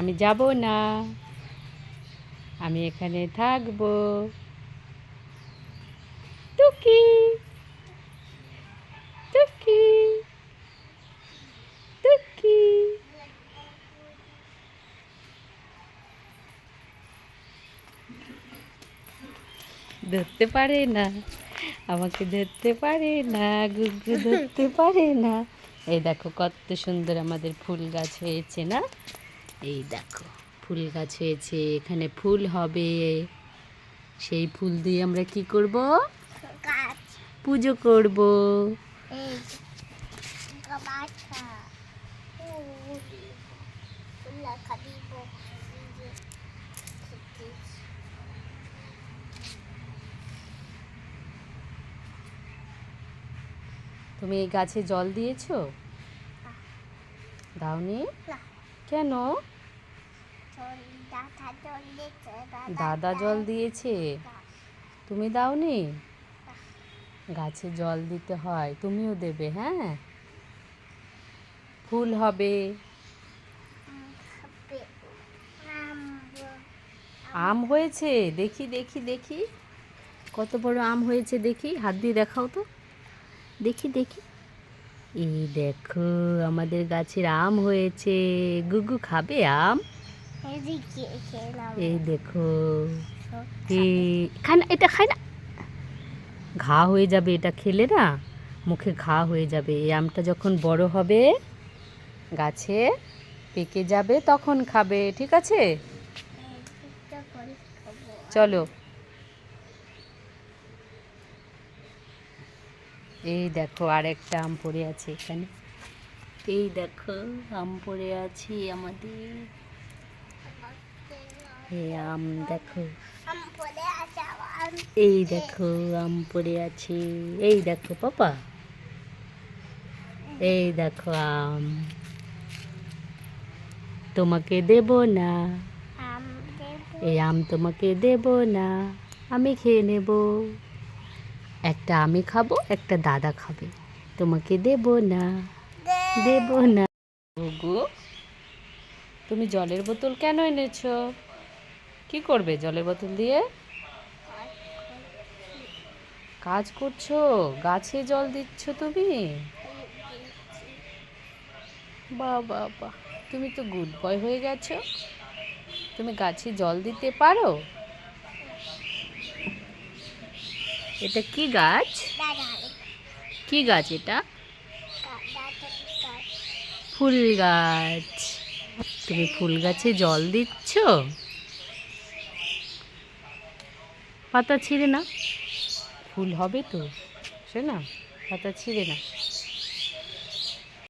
আমি যাব না, আমি এখানে থাকবো। টুকি টুকি টুকি। ধরতে পারে না, আমাকে ধরতে পারে না, গুগু ধরতে পারে না। এই দেখো কত সুন্দর আমাদের ফুল গাছ হয়েছে না? এই দেখো ফুল গাছ হয়েছে, এখানে ফুল হবে। সেই ফুল দিয়ে আমরা কি করব? পুজো করব। তুমি এই গাছে জল দিয়েছো? দাওনি? কেন? দাদা জল দিয়েছে, তুমি দাওনি? গাছে জল দিতে হয়, তুমিও দেবে। হ্যাঁ, ফুল হবে। আম হয়েছে, দেখি দেখি দেখি কত বড় আম হয়েছে, দেখি হাত দিয়ে দেখাও তো, দেখি দেখি। এই দেখো আমাদের গাছের আম হয়েছে। গুগু খাবে আম? এই দেখো, খায় না, এটা খায় না, ঘা হয়ে যাবে, এটা খেলে না মুখে ঘা হয়ে যাবে। এই আমটা যখন বড় হবে, গাছে পেকে যাবে, তখন খাবে, ঠিক আছে? চলো। এই দেখো আরেকটা আম পড়ে আছে এখানে। এই দেখো আম পড়ে আছে আমাদের। এই আম দেখো, এই দেখো আম পড়ে আছে। এই দেখো পাপা, এই দেখো আম। তোমাকে দেব না, এই আম তোমাকে দেব না, আমি খেয়ে নেব। একটা আমি খাবো, একটা দাদা খাবে, তোমাকে দেব না, দেব না। গুগু, তুমি জলের বোতল কেন এনেছো? কি করবে জলের বোতল দিয়ে? কাজ করছো, গাছে জল দিচ্ছ তুমি? বাহ বাহ বাহ, তুমি তো গুড বয় হয়ে গেছো। তুমি গাছে জল দিতে পারো? এটা কি গাছ? কি গাছ এটা? ফুল গাছ। তুমি ফুল গাছে জল দিচ্ছ? পাতা ছিঁড়ে না, ফুল হবে তো, সে না, পাতা ছিঁড়ে না।